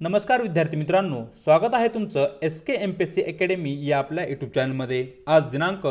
नमस्कार विद्यार्थी मित्रांनो, स्वागत आहे तुमचं SK MPSC अकॅडमी या आपल्या यूट्यूब चॅनलमध्ये। आज दिनांक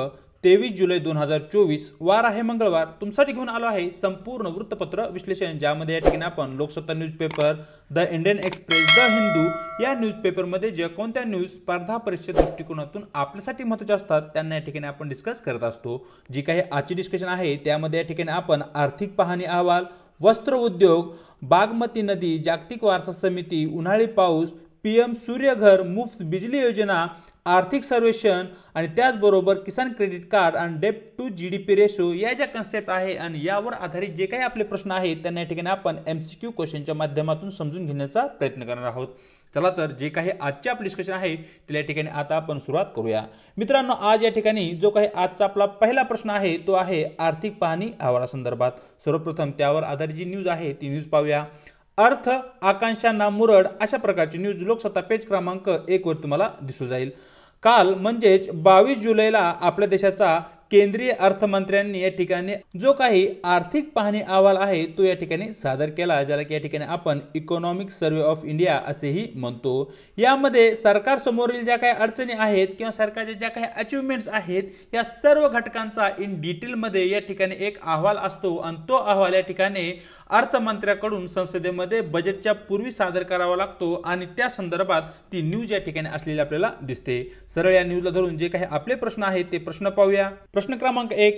23 जुलै 2024 वार आहे मंगळवार। तुमच्यासाठी घेऊन आलो आहे संपूर्ण वृत्तपत्र विश्लेषण, ज्यामध्ये या ठिकाणी आपण Loksatta newspaper, the Indian express, the Hindu या न्यूजपेपरमध्ये जे कोणत्या न्यूज स्पर्धा परीक्षा दृष्टिकोनातून आपल्यासाठी महत्त्वाचे असतात त्यांना या ठिकाणी आपण डिस्कस करत असतो। जी काही आजची डिस्कशन आहे त्यामध्ये या ठिकाणी आपण आर्थिक पाहणी अहवाल, वस्त्र उद्योग, बागमती नदी, जागतिक वारसा समिती, उन्हाळी पाऊस, PM सूर्यघर, मुफ्त बिजली योजना, आर्थिक सर्वेक्षण आणि त्याचबरोबर किसान क्रेडिट कार्ड आणि डेट टू GDP रेशो या ज्या कन्सेप्ट आहे आणि यावर आधारित जे काही आपले प्रश्न आहेत त्यांना या ठिकाणी आपण MCQ क्वेश्चनच्या माध्यमातून समजून घेण्याचा प्रयत्न करणार आहोत। चला तर जे काही आजचे आपले डिस्कशन आहे त्या ठिकाणी आता आपण सुरुवात करूया। मित्रांनो, आज या ठिकाणी जो काही आजचा आपला पहिला प्रश्न आहे तो आहे आर्थिक पाहणी अहवालासंदर्भात। सर्वप्रथम त्यावर आधारित जी न्यूज आहे ती न्यूज पाहूया। अर्थ आकांक्षांना मुरड अशा प्रकारची न्यूज लोकसत्ता पेज क्रमांक 1 वर तुम्हाला दिसू जाईल। काल म्हणजेच 22 जुलैला आपल्या देशाचा केंद्रीय अर्थमंत्र्यांनी या ठिकाणी जो काही आर्थिक पाहणी अहवाल आहे तो या ठिकाणी सादर केला, ज्याला की या ठिकाणी आपण इकॉनॉमिक सर्वे ऑफ इंडिया असेही म्हणतो। यामध्ये सरकार समोरील ज्या काही अडचणी आहेत किंवा सरकारच्या ज्या काही अचीवमेंट्स आहेत या सर्व घटकांचा इन डिटेल मध्ये या ठिकाणी एक अहवाल असतो आणि तो अहवाल या ठिकाणी अर्थमंत्र्याकडून संसदेमध्ये बजेटच्या पूर्वी सादर करावा लागतो आणि त्या संदर्भात ती न्यूज या ठिकाणी असलेली आपल्याला दिसते। सरळ या न्यूजला धरून जे काही आपले प्रश्न आहेत ते प्रश्न पाहूया। प्रश्न क्रमांक 1,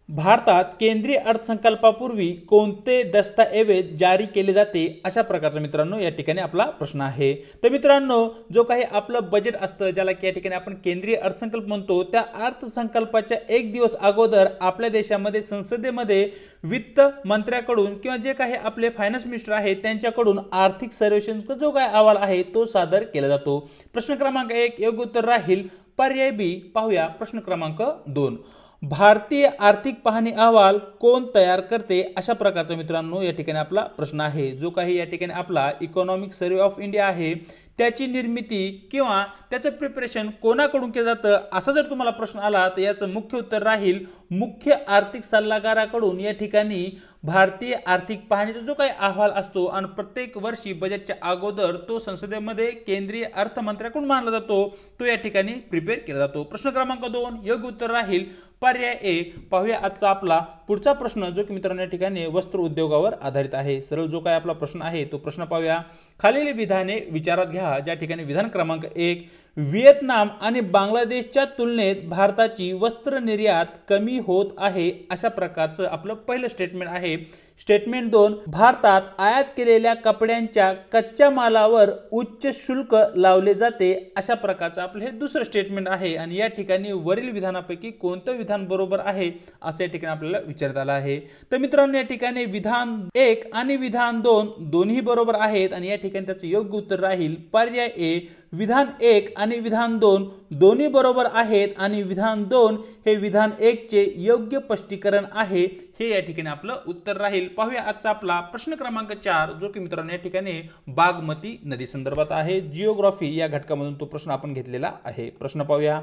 भारतात केंद्रीय अर्थसंकल्पापूर्वी कोणते दस्तऐवज जारी केले जाते अशा प्रकारचा मित्रांनो या ठिकाणी आपला प्रश्न आहे। तर मित्रांनो, जो काही आपलं बजेट असतं ज्याला की या ठिकाणी आपण केंद्रीय अर्थसंकल्प म्हणतो, त्या अर्थसंकल्पाच्या एक दिवस अगोदर आपल्या देशामध्ये संसदेमध्ये वित्त मंत्र्याकडून किंवा जे काही आपले फायनान्स मिनिस्टर आहेत त्यांच्याकडून आर्थिक सर्वेक्षणचा जो काही अहवाल आहे तो सादर केला जातो। प्रश्न क्रमांक 1 योग्य उत्तर राहील पर्याय बी। पाहूया प्रश्न क्रमांक 2, भारतीय आर्थिक पाहणी अहवाल कोण तयार करते अशा प्रकारचा मित्रांनो या ठिकाणी आपला प्रश्न आहे। जो काही या ठिकाणी आपला इकॉनॉमिक सर्वे ऑफ इंडिया आहे त्याची निर्मिती किंवा त्याचं प्रिपरेशन कोणाकडून केलं जातं असा जर तुम्हाला प्रश्न आला तर याचं मुख्य उत्तर राहील मुख्य आर्थिक सल्लागाराकडून या ठिकाणी भारतीय आर्थिक पाहणीचा जो काही अहवाल असतो आणि प्रत्येक वर्षी बजेटच्या अगोदर तो संसदेमध्ये केंद्रीय अर्थमंत्र्याकडून मांडला जातो, तो या ठिकाणी प्रिपेअर केला जातो। प्रश्न क्रमांक 2 योग्य उत्तर राहील पर्याय ए। पाहूया आजचा आपला पुढचा प्रश्न जो की मित्रांनो या ठिकाणी वस्त्र उद्योगावर आधारित आहे। सरळ जो काही आपला प्रश्न आहे तो प्रश्न पाहूया। खालील विधाने विचारात घ्या। ज्या ठिकाणी विधान क्रमांक 1, व्हिएतनाम आणि बांगलादेशच्या तुलनेत भारताची वस्त्र निर्यात कमी होत आहे अशा प्रकारचं आपलं पहिलं स्टेटमेंट आहे। स्टेटमेंट 2, भारतात आयात केलेल्या कपड्यांच्या कच्च्या मालावर उच्च शुल्क लावले जाते अशा प्रकारचं आपलं हे दुसरं स्टेटमेंट आहे। आणि या ठिकाणी वरील विधानापैकी कोणतं विधान बरोबर आहे असं या ठिकाणी आपल्याला विचारण्यात आलं आहे। तर मित्रांनो या ठिकाणी विधान 1 आणि विधान 2 दोन्ही बरोबर आहेत आणि या ठिकाणी त्याचं योग्य उत्तर राहील पर्याय ए। विधान 1 आणि विधान 2 दोन्ही बरोबर आहेत आणि विधान 2 हे विधान 1 चे योग्य स्पष्टीकरण आहे, हे या ठिकाणी आपलं उत्तर राहील। पाहूया आजचा आपला प्रश्न क्रमांक 4 जो की मित्रांनो या ठिकाणी बागमती नदी संदर्भात आहे। जिओग्राफी या घटकामधून तो प्रश्न आपण घेतलेला आहे। प्रश्न पाहूया।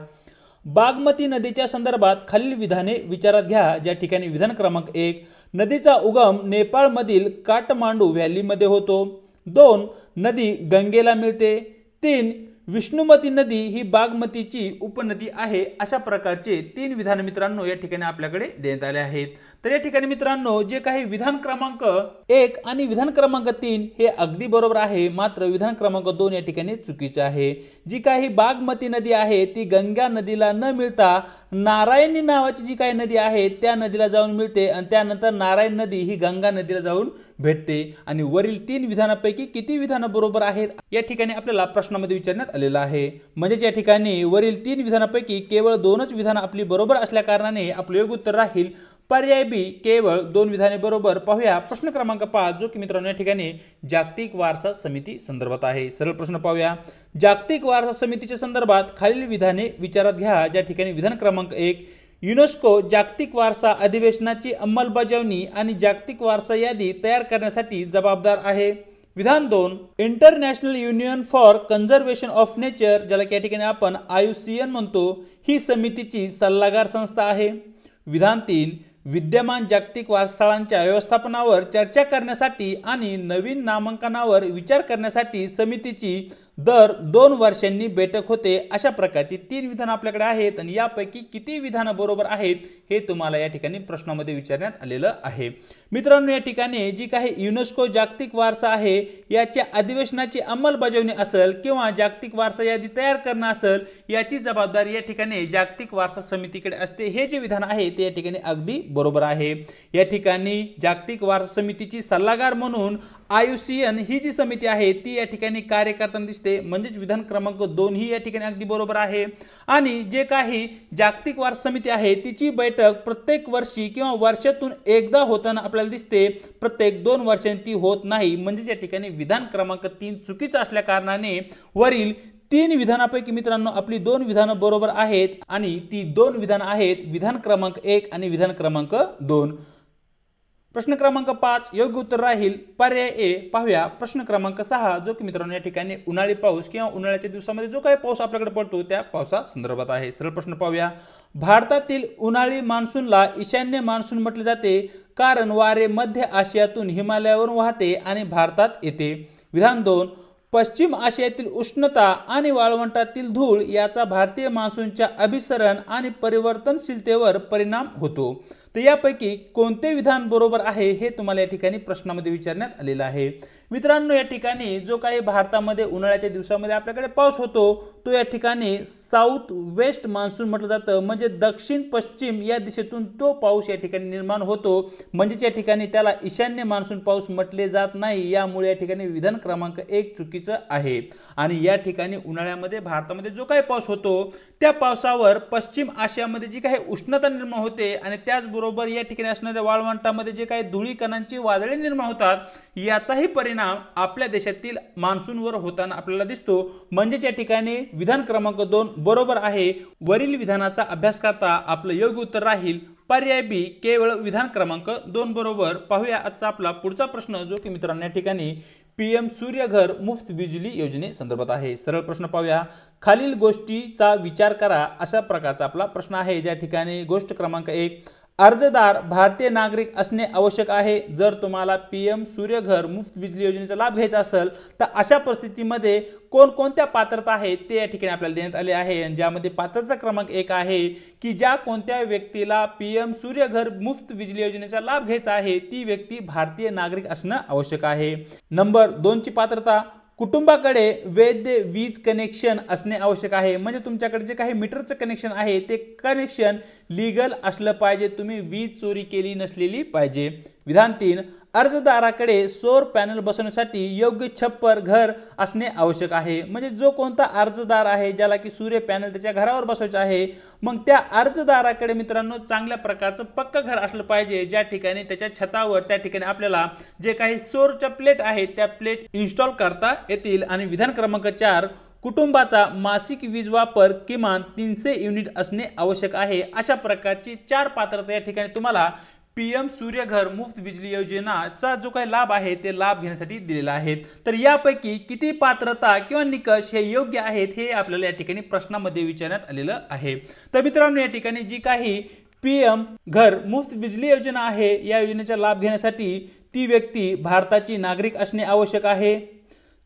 बागमती नदीच्या संदर्भात खालील विधाने विचारात घ्या। ज्या ठिकाणी विधान क्रमांक 1, नदीचा उगम नेपाळमधील काठमांडू व्हॅलीमध्ये होतो। 2, नदी गंगेला मिळते। 3, विष्णुमती नदी ही बागमतीची उपनदी आहे अशा प्रकारचे 3 विधान मित्रांनो या ठिकाणी आपल्याकडे देण्यात आले आहेत। तर या ठिकाणी मित्रांनो जे काही विधान क्रमांक 1 आणि विधान क्रमांक 3 हे अगदी बरोबर आहे, मात्र विधान क्रमांक 2 या ठिकाणी चुकीचे आहे। जी काही बागमती नदी आहे ती गंगा नदीला न मिळता नारायणी नावाची जी काही नदी आहे त्या नदीला जाऊन मिळते आणि त्यानंतर नारायण नदी ही गंगा नदीला जाऊन भेटते। आणि वरील 3 विधानापैकी किती विधान बरोबर आहेत या ठिकाणी आपल्याला प्रश्नामध्ये विचारण्यात आलेला आहे। म्हणजे या ठिकाणी वरील 3 विधानापैकी केवळ 2च विधान आपली बरोबर असल्या कारणाने आपले योग्य उत्तर राहील पर्याय बी, केवळ 2 विधाने बरोबर। पाहूया प्रश्न क्रमांक 5 जो की मित्रांनो या ठिकाणी जागतिक वारसा समिती संदर्भात आहे। सरळ प्रश्न पाहूया। जागतिक वारसा समितीच्या संदर्भात खालील विधाने विचारात घ्या। ज्या ठिकाणी विधान क्रमांक 1, युनेस्को जागतिक वारसा अधिवेशनाची अंमलबजावणी आणि जागतिक वारसा यादी तयार करण्यासाठी जबाबदार आहे। विधान 2, international union for conservation of nature ज्याला की या ठिकाणी आपण IUCN म्हणतो ही समितीची सल्लागार संस्था आहे। विधान 3, विद्यमान जागतिक वारसास्थळांच्या व्यवस्थापनावर चर्चा करण्यासाठी आणि नवीन नामांकनावर विचार करण्यासाठी समितीची दर 2 वर्षांनी बैठक होते। अशा प्रकारची 3 विधान आपल्याकडे आहेत आणि यापैकी किती विधान बरोबर आहेत हे तुम्हाला या ठिकाणी प्रश्नामध्ये विचारण्यात आलेलं आहे। मित्रांनो, या ठिकाणी जी काही युनेस्को जागतिक वारसा आहे याच्या अधिवेशनाची अंमलबजावणी असेल किंवा जागतिक वारसा यादी तयार करणं असेल याची जबाबदारी या ठिकाणी जागतिक वारसा समितीकडे असते। हे जे विधान आहे ते या ठिकाणी अगदी बरोबर आहे। या ठिकाणी जागतिक वारसा समितीची सल्लागार म्हणून IUCN ही जी समिती आहे ती या ठिकाणी कार्य करताना दिसते, म्हणजे विधान क्रमांक 2 ही या ठिकाणी अगदी बरोबर आहे। आणि जे काही जागतिक वारसा समिती आहे तिची बैठक प्रत्येक वर्षी किंवा वर्षातून एकदा होताना आपल्याला दिसते, प्रत्येक 2 वर्षांनी ती होत नाही, म्हणजे या ठिकाणी विधान क्रमांक 3 चुकीचं असल्या कारणाने वरील 3 विधानापैकी मित्रांनो आपली 2 विधानं बरोबर आहेत आणि ती 2 विधान आहेत विधान क्रमांक 1 आणि विधान क्रमांक 2। प्रश्न क्रमांक 5 योग्य उत्तर राहील पर्याय ए। पाहूया प्रश्न क्रमांक 6 जो की मित्रांनो या ठिकाणी उन्हाळी पाऊस किंवा उन्हाळ्याच्या दिवसामध्ये जो काही पाऊस आपल्याकडे पडतो त्या पावसा संदर्भात आहे। सरळ प्रश्न पाहूया। भारतातील उन्हाळी मान्सूनला ईशान्य मान्सून म्हटले जाते कारण वारे मध्य आशियातून हिमालयावरून वाहते आणि भारतात येते। विधान 2 पश्चिम आशियातील उष्णता आणि वाळवंटातील धूळ याचा भारतीय मान्सूनच्या अभिसरण आणि परिवर्तनशीलतेवर परिणाम होतो। तर यापैकी कोणते विधान बरोबर आहे हे तुम्हाला या ठिकाणी प्रश्नामध्ये विचारण्यात आलेलं आहे। मित्रांनो, या ठिकाणी जो काही भारतामध्ये उन्हाळ्याच्या दिवसामध्ये आपल्याकडे पाऊस होतो तो या ठिकाणी साऊथ वेस्ट मान्सून म्हटलं जातं, म्हणजे दक्षिण पश्चिम या दिशेतून तो पाऊस या ठिकाणी निर्माण होतो, म्हणजे या ठिकाणी त्याला ईशान्य मान्सून पाऊस म्हटले जात नाही। यामुळे या ठिकाणी विधान क्रमांक 1 चुकीचं आहे। आणि या ठिकाणी उन्हाळ्यामध्ये भारतामध्ये जो काही पाऊस होतो त्या पावसावर पश्चिम आशियामध्ये जी काही उष्णता निर्माण होते आणि त्याचबरोबर या ठिकाणी असणाऱ्या वाळवंटामध्ये जे काही धुळीकणांची वादळे निर्माण होतात याचाही परिणाम आपल्या देशातील मान्सूनवर होताना आपल्याला दिसतो, म्हणजे या ठिकाणी विधान क्रमांक 2 बरोबर आहे। वरील विधानाचा अभ्यास करता आपलं योग्य उत्तर राहील पर्याय बी केवळ विधान क्रमांक 2 बरोबर। पाहूया आजचा आपला पुढचा प्रश्न जो की मित्रांनो या ठिकाणी PM सूर्यघर मुफ्त बिजली योजने संदर्भात आहे। सरळ प्रश्न पाहूया। खालील गोष्टीचा विचार करा अशा प्रकारचा आपला प्रश्न आहे। ज्या ठिकाणी गोष्ट क्रमांक 1 अर्जदार भारतीय नागरिक असणे आवश्यक आहे। जर तुम्हाला PM सूर्यघर मुफ्त बिजली योजनेचा लाभ घ्यायचा असेल तर अशा परिस्थितीमध्ये कोणकोणत्या पात्रता आहेत ते या ठिकाणी आपल्याला देण्यात आले आहे। ज्यामध्ये पात्रता क्रमांक 1 आहे की ज्या कोणत्या व्यक्तीला PM सूर्यघर मुफ्त बिजली योजनेचा लाभ घ्यायचा आहे ती व्यक्ती भारतीय नागरिक असणं आवश्यक आहे। नंबर 2 ची पात्रता कुटुंबाकडे वैध वीज कनेक्शन असणे आवश्यक आहे, म्हणजे तुमच्याकडे जे काही मीटरचं कनेक्शन आहे ते कनेक्शन लीगल असलं पाहिजे, तुम्ही वीज चोरी केली नसलेली पाहिजे। विधान 3 अर्जदाराकडे सौर पॅनल बसवण्यासाठी योग्य छप्पर घर असणे आवश्यक आहे, म्हणजे जो कोणता अर्जदार आहे ज्याला की सूर्य पॅनल त्याच्या घरावर बसवायचे आहे मग त्या अर्जदाराकडे मित्रांनो चांगल्या प्रकारचं पक्क घर असलं पाहिजे, ज्या ठिकाणी त्याच्या छतावर त्या ठिकाणी आपल्याला जे काही सौरच्या प्लेट आहेत त्या प्लेट इन्स्टॉल करता येतील। आणि विधान क्रमांक 4 कुटुंबाचा मासिक वीज वापर किमान 300 युनिट असणे आवश्यक आहे। अशा प्रकारची 4 पात्रता या ठिकाणी तुम्हाला PM सूर्यघर मुफ्त बिजली योजनेचा जो काही लाभ आहे ते लाभ घेण्यासाठी दिलेला आहे। तर यापैकी किती पात्रता किंवा निकष हे योग्य आहेत हे आपल्याला या ठिकाणी प्रश्नामध्ये विचारण्यात आलेलं आहे। तर मित्रांनो, या ठिकाणी जी काही PM घर मुफ्त बिजली योजना आहे या योजनेचा लाभ घेण्यासाठी ती व्यक्ती भारताची नागरिक असणे आवश्यक आहे।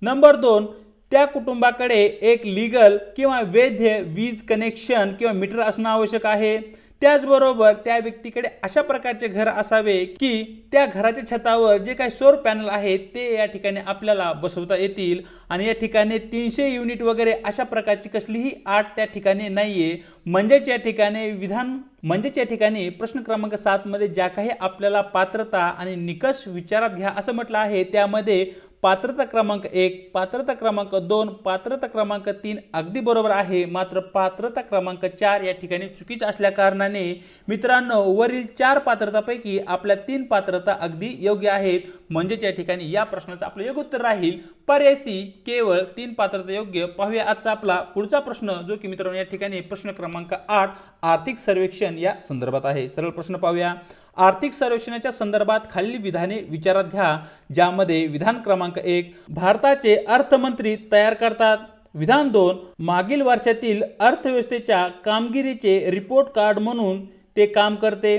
नंबर 2 त्या कुटुंबाकडे एक लीगल किंवा वैध वीज कनेक्शन किंवा मीटर असणं आवश्यक आहे। त्याचबरोबर त्या व्यक्तीकडे अशा प्रकारचे घर असावे की त्या घराच्या छतावर जे काही सौर पॅनल आहेत ते या ठिकाणी आपल्याला बसवता येतील आणि या ठिकाणी 300 युनिट वगैरे अशा प्रकारची कसलीही अट त्या ठिकाणी नाहीये। म्हणजेच या ठिकाणी प्रश्न क्रमांक 7 मध्ये ज्या काही आपल्याला पात्रता आणि निकष विचारात घ्या असं म्हटलं आहे त्यामध्ये पात्रता क्रमांक 1 पात्रता क्रमांक 2 पात्रता क्रमांक 3 अगदी बरोबर आहे, मात्र पात्रता क्रमांक 4 या ठिकाणी चुकीची असल्या कारणाने मित्रांनो वरील 4 पात्रतापैकी आपल्या 3 पात्रता अगदी योग्य आहेत, म्हणजेच या ठिकाणी या प्रश्नाचं आपलं योग्य उत्तर राहील पर्याय सी केवळ 3 पात्रता योग्य। पाहूया आजचा आपला पुढचा प्रश्न जो की मित्रांनो या ठिकाणी प्रश्न क्रमांक 8 आर्थिक सर्वेक्षण या संदर्भात आहे। सरळ प्रश्न पाहूया। आर्थिक सर्वेक्षणाच्या संदर्भात खालील विधाने विचारात घ्या, ज्यामध्ये विधान क्रमांक 1 भारताचे अर्थमंत्री तयार करतात। विधान 2 मागील वर्षातील अर्थव्यवस्थेच्या कामगिरीचे रिपोर्ट कार्ड म्हणून ते काम करते।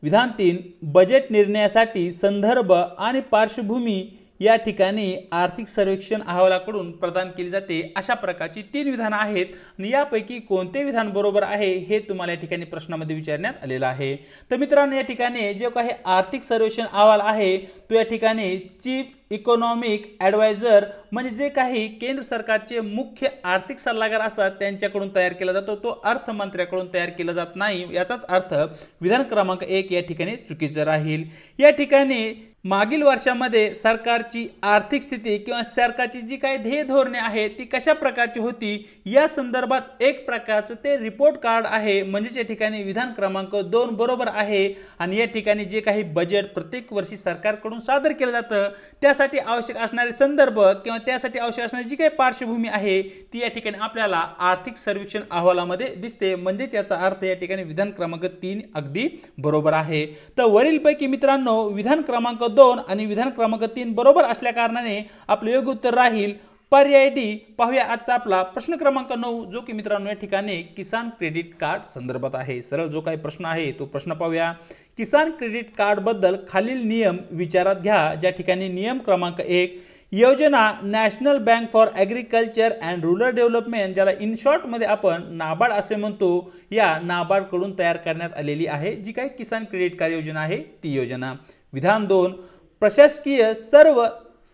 विधान 3 बजेट निर्णयासाठी संदर्भ आणि पार्श्वभूमी या ठिकाणी आर्थिक सर्वेक्षण अहवालाकडून प्रदान केली जाते। अशा प्रकारची 3 विधानं आहेत आणि यापैकी कोणते विधान बरोबर आहे हे तुम्हाला या ठिकाणी प्रश्नामध्ये विचारण्यात आलेलं आहे। तर मित्रांनो, या ठिकाणी जे काही आर्थिक सर्वेक्षण अहवाल आहे तो या ठिकाणी चीफ इकॉनॉमिक ॲडवायझर म्हणजे जे काही केंद्र सरकारचे मुख्य आर्थिक सल्लागार असतात त्यांच्याकडून तयार केला जातो, तो अर्थमंत्र्याकडून तयार केला जात नाही। याचाच अर्थ विधान क्रमांक 1 या ठिकाणी चुकीचं राहील। या ठिकाणी मागील वर्षामध्ये सरकारची आर्थिक स्थिती किंवा सरकारची जी काही ध्येय धोरणे आहेत ती कशा प्रकारची होती या संदर्भात एक प्रकारचं ते रिपोर्ट कार्ड आहे, म्हणजे या ठिकाणी विधान क्रमांक 2 बरोबर आहे। आणि या ठिकाणी जे काही बजेट प्रत्येक वर्षी सरकारकडून सादर केलं जातं त्यासाठी आवश्यक असणारे संदर्भ किंवा त्यासाठी आवश्यक असणारी जी काही पार्श्वभूमी आहे ती या ठिकाणी आपल्याला आर्थिक सर्वेक्षण अहवालामध्ये दिसते, म्हणजेच याचा अर्थ या ठिकाणी विधान क्रमांक 3 अगदी बरोबर आहे। तर वरीलपैकी मित्रांनो विधान क्रमांक 2 आणि विधान क्रमांक 3 बरोबर असल्या कारणाने आपले योग्य उत्तर राहील पर्याय डी। पाहूया आजचा आपला प्रश्न क्रमांक 9 जो की मित्रांनो या ठिकाणी किसान क्रेडिट कार्ड संदर्भात आहे। सरळ जो काही प्रश्न आहे तो प्रश्न पाहूया। किसान क्रेडिट कार्ड बद्दल खालील नियम विचारात घ्या। ज्या ठिकाणी नियम क्रमांक 1 योजना national bank for agriculture and rural development, ज्याला इन शॉर्ट मध्ये आपण नाबार्ड असे म्हणतो, या नाबार्ड कडून तयार करण्यात आलेली आहे जी काही किसान क्रेडिट कार्ड योजना आहे ती योजना। विधान 2 प्रशासकीय सर्व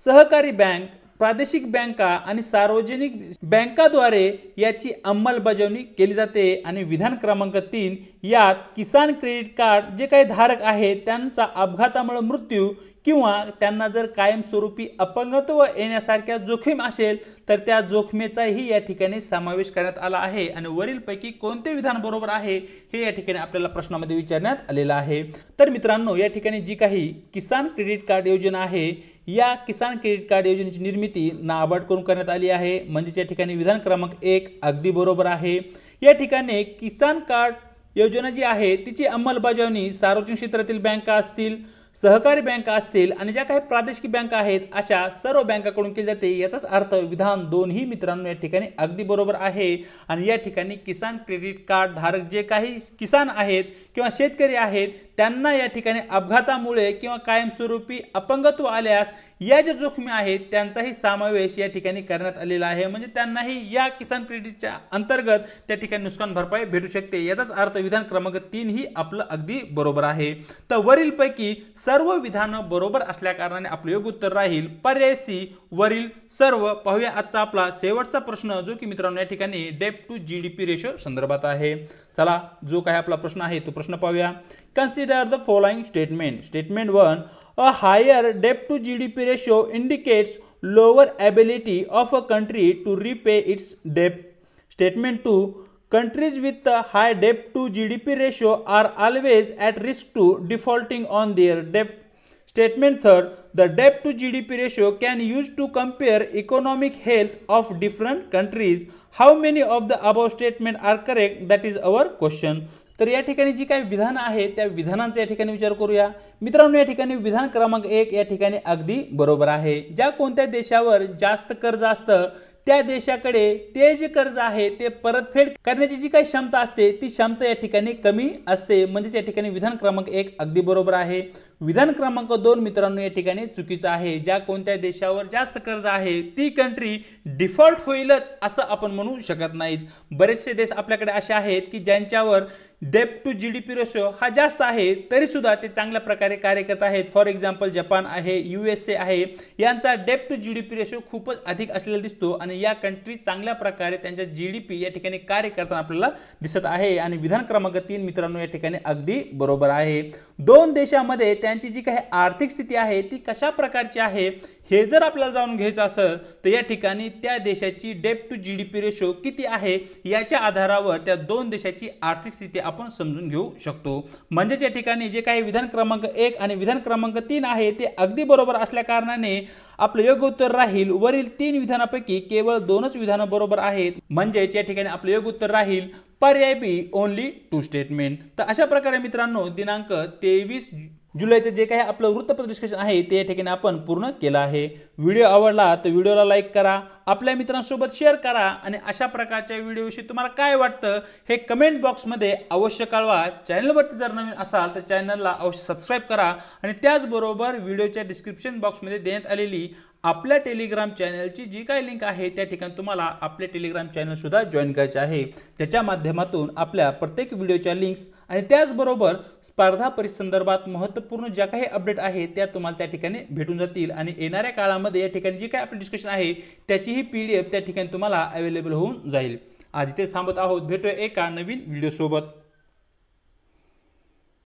सहकारी बँक, प्रादेशिक बँका आणि सार्वजनिक बँकाद्वारे याची अंमलबजावणी केली जाते। आणि विधान क्रमांक 3 यात किसान क्रेडिट कार्ड जे काही धारक आहेत त्यांचा अपघातामुळे मृत्यू किंवा त्यांना जर कायमस्वरूपी अपंगत्व येण्यासारख्या जोखीम असेल तर त्या जोखमीचाही या ठिकाणी समावेश करण्यात आला आहे। आणि वरीलपैकी कोणते विधान बरोबर आहे हे या ठिकाणी आपल्याला प्रश्नामध्ये विचारण्यात आलेलं आहे। तर मित्रांनो, या ठिकाणी जी काही किसान क्रेडिट कार्ड योजना आहे या किसान क्रेडिट कार्ड योजनेची निर्मिती नाबार्ड कडून करण्यात आली आहे, म्हणजे या ठिकाणी विधान क्रमांक 1 अगदी बरोबर आहे। या ठिकाणी किसान कार्ड योजना जी आहे तिची अंमलबजावणी सार्वजनिक क्षेत्रातील बँका असतील, सहकारी बँका असतील आणि ज्या काही प्रादेशिक बँका आहेत अशा सर्व बँकांकडून केली जाते। याचाच अर्थ विधान 2 ही मित्रांनो या ठिकाणी अगदी बरोबर आहे। आणि या ठिकाणी किसान क्रेडिट कार्ड धारक जे काही किसान आहेत किंवा शेतकरी आहेत त्यांना या ठिकाणी अपघातामुळे किंवा कायमस्वरूपी अपंगत्व आल्यास या ज्या जोखमी आहेत त्यांचाही समावेश या ठिकाणी करण्यात आलेला आहे, म्हणजे त्यांनाही या किसान क्रेडिटच्या अंतर्गत त्या ठिकाणी नुकसान भरपाई भेटू शकते। याचाच अर्थ विधान क्रमांक 3 ही आपलं अगदी बरोबर आहे। तर वरीलपैकी सर्व विधानं बरोबर असल्या कारणाने आपले योग्य उत्तर राहील पर्याय सी वरील सर्व। पाहूया आजचा आपला शेवटचा प्रश्न जो की मित्रांनो या ठिकाणी डेट टू जीडीपी रेशो संदर्भात आहे। चला जो काही आपला प्रश्न आहे तो प्रश्न पाहूया। Consider the following statement. Statement 1 A higher debt to GDP ratio indicates lower ability of a country to repay its debt. Statement 2 countries with a high debt to GDP ratio are always at risk to defaulting on their debt. Statement 3 the debt to GDP ratio can use to compare economic health of different countries. How many of the above statement are correct? That is our question. तर या ठिकाणी जी काही विधान आहे त्या विधानांचा या ठिकाणी विचार करूया। मित्रांनो, या ठिकाणी विधान क्रमांक 1 या ठिकाणी अगदी बरोबर आहे। ज्या कोणत्या देशावर जास्त कर्ज असतं त्या देशाकडे ते जे कर्ज आहे ते परतफेड करण्याची जी काही क्षमता असते ती क्षमता या ठिकाणी कमी असते, म्हणजे या ठिकाणी विधान क्रमांक 1 अगदी बरोबर आहे। विधान क्रमांक 2 मित्रांनो या ठिकाणी चुकीचं आहे। ज्या कोणत्या देशावर जास्त कर्ज आहे ती कंट्री डिफॉल्ट होईलच असं आपण म्हणू शकत नाहीत। बरेचसे देश आपल्याकडे असे आहेत की ज्यांच्यावर डेट टू जीडीपी रेशो हा जास्त आहे तरी सुद्धा ते चांगल्या प्रकारे कार्य करत आहेत। फॉर एक्झाम्पल जपान आहे, USA आहे, यांचा डेट टू जीडीपी रेशो खूपच अधिक असलेला दिसतो आणि या कंट्री चांगल्या प्रकारे त्यांच्या जीडीपी या ठिकाणी कार्य करताना आपल्याला दिसत आहे। आणि विधान क्रमांक 3 मित्रांनो या ठिकाणी अगदी बरोबर आहे। दोन देशांमध्ये त्यांची जी काही आर्थिक स्थिती आहे ती कशा प्रकारची आहे हे जर आपल्याला जाणून घ्यायचं असेल तर या ठिकाणी त्या देशाची डेट टू जीडीपी रेशो किती आहे याच्या आधारावर त्या दोन देशाची आर्थिक स्थिती आपण समजून घेऊ शकतो। म्हणजे या ठिकाणी जे काही विधान क्रमांक 1 आणि विधान क्रमांक 3 आहे ते अगदी बरोबर असल्या कारणाने आपलं योग्य उत्तर राहील वरील 3 विधानापैकी केवळ 2च विधानं बरोबर आहेत, म्हणजे या ठिकाणी आपलं योग्य उत्तर राहील पर्याय बी ओनली 2 स्टेटमेंट। तर अशा प्रकारे मित्रांनो दिनांक 23 जुलैचे जे काही आपलं वृत्तपत्र डिस्कशन आहे ते या ठिकाणी आपण पूर्ण केलं आहे। व्हिडिओ आवडला तर व्हिडिओला लाईक करा, आपल्या मित्रांसोबत शेअर करा आणि अशा प्रकारच्या व्हिडिओविषयी तुम्हाला काय वाटतं हे कमेंट बॉक्समध्ये अवश्य कळवा। चॅनलवरती जर नवीन असाल तर चॅनलला अवश्य सबस्क्राईब करा आणि त्याचबरोबर व्हिडिओच्या डिस्क्रिप्शन बॉक्समध्ये देण्यात आलेली आपल्या टेलिग्राम चॅनलची जी काही लिंक आहे त्या ठिकाणी तुम्हाला आपले टेलिग्राम चॅनल सुद्धा जॉईन करायचे आहे। त्याच्या माध्यमातून आपल्या प्रत्येक व्हिडिओच्या लिंक्स आणि त्याचबरोबर स्पर्धा परीक्षा संदर्भात महत्त्वपूर्ण ज्या काही अपडेट आहे त्या तुम्हाला त्या ठिकाणी भेटून जातील आणि येणाऱ्या काळामध्ये या ठिकाणी जी काही आपले डिस्कशन आहे त्याचीही PDF त्या ठिकाणी तुम्हाला अवेलेबल होऊन जाईल। आज इथेच थांबत आहोत, भेटूया एका नवीन व्हिडिओ सोबत।